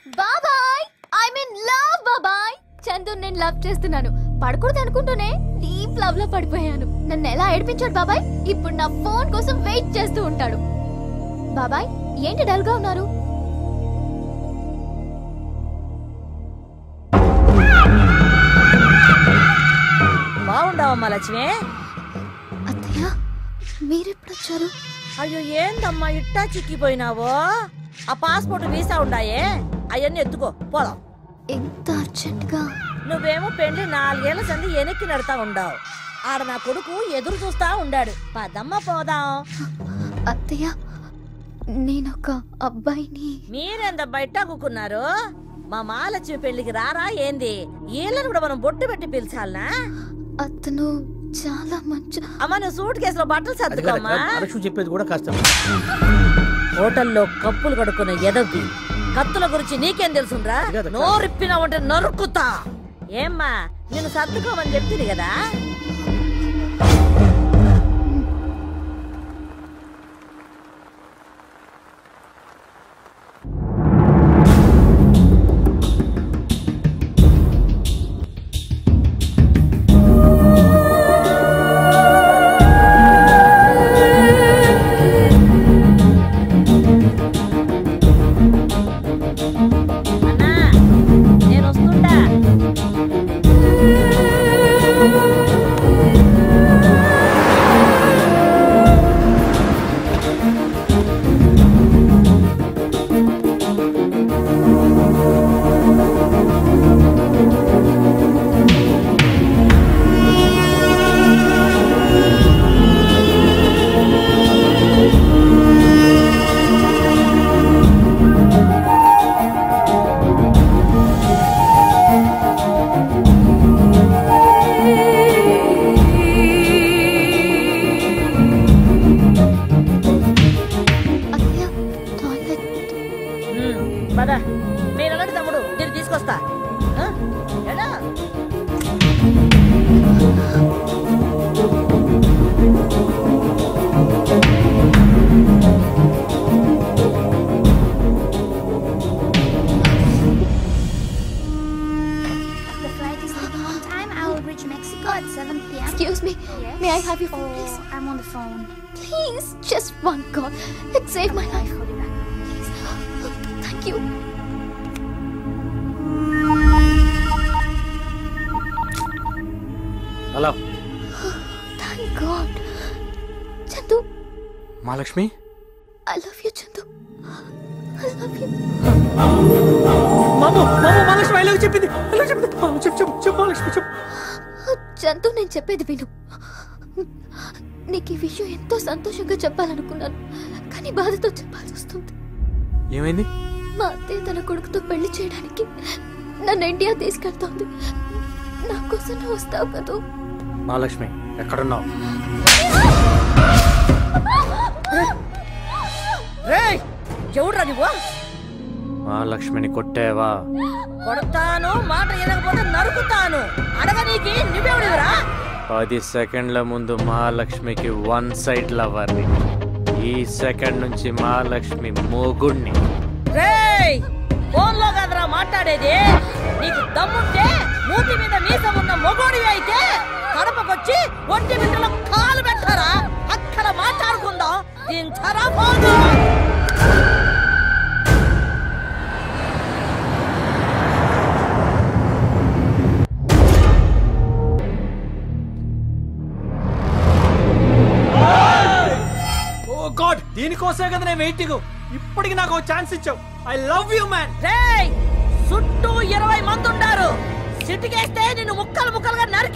బాబాయ్ I mean love బాబాయ్. చందు నేను లవ్ చేస్తున్నాను. పడకూడదు అనుకుంటూనే డీప్ లవ్ లో పడిపోయాను. నన్ను ఎలా ఏడిపించాడు బాబాయ్. ఇప్పుడు నా ఫోన్ కోసం వెయిట్ చేస్తూ ఉంటాడు. బాబాయ్ ఏంటి డల్ గా ఉన్నారు? బాగుండవమ్మా లక్ష్మి. అత్తయ్య మీరెప్పుడు వచ్చారు? అయ్యో ఏందమ్మా ఇట్టా చిక్కిపోయినావో. ఆ పాస్పోర్ట్ వీసా ఉండాయే అవన్నీ ఎత్తుకో పోదాం. ఎంత అర్జెంట్ గా? నువ్వేమో పెళ్లి 4 ఏళ్ల సంది వెనక్కి నడతా ఉండావు. ఆడ నా కొడుకు ఎదురు చూస్తా ఉండాడు. పదమ్మ పోదాం. అత్తయ్య నేనొక అబ్బాయిని. మీరెంత బయట కూకున్నారు? మా మహాలక్ష్మి పెళ్లికి రారా ఏంది? వీళ్ళని కూడా మనం బొట్టు పెట్టి పిలిచాలనా? అతను చాలా మంచి. అమ్మ నువ్వు సూట్ కేసులో బట్టలు సర్దుకోమ్మా. చెప్పేది కూడా కష్టం. హోటల్లో కప్పులు కడుక్కున్న ఎదవి కత్తుల గురించి నీకేం తెలుసుండ్రా? నోరిప్పినావంటే నరుకుతా. ఏమ్మా నేను సర్దుకోమని చెప్తుంది కదా. నేను తమ్ముడు నేను తీసుకొస్తా. Excuse me, yes? May I have your phone, please? I'm on the phone. Please, just one call. It saved my life. Please, thank you. Hello. Thank God. Chandu. Mahalakshmi. I love you, Chandu. I love you. Mamu, Mahalakshmi, I love you. చెప్పింది. చెప్పు Mahalakshmi, చెప్పు. చందు నేను చెప్పేది విను. నీకు ఈ విషయం ఎంతో సంతోషంగా చెప్పాలనుకున్నాను, కానీ బాధతో చెప్పాల్సి వస్తుంది. ఏమైంది? మా అత్తయ్య తన కొడుకుతో పెళ్లి చేయడానికి నన్ను ఇండియా తీసుకెళ్తోంది. నా కోసం నువ్వు వస్తావు కదా? మహాలక్ష్మి ఎక్కడున్నావు? ఎవడ్రా నువ్వు? మహాలక్ష్మిని కొట్టేవా? కొడతాను, మాట వినకపోతే నరుకుతాను. అడగనీకి నువ్వెవడివరా? 10 సెకండ్ల ముందు మహాలక్ష్మికి 1 సైడ్ లవర్ని, ఈ సెకండ్ నుంచి మహాలక్ష్మి మొగుణ్ణి. రేయ్ ఫోన్లో కదరా మాట్లాడేది. నీకు దమ్ముంటే మూతి మీద మీసం ఉన్న మొగోడివి అయితే కడపకొచ్చి ఒంటి బిడ్డలో కాలు పెట్టరా, అక్కడ మాట్లాడుకుందాం. దించరా ఫోను. దీనికోసమే కదా నేను వెయిటింగ్. ఇప్పటికి నాకు ఛాన్స్ ఇచ్చావు. I love you man. రేయ్ చుట్టూ 20 మంది ఉన్నారు. సిటికేస్తే నిన్ను ముక్కలు ముక్కలుగా నరికి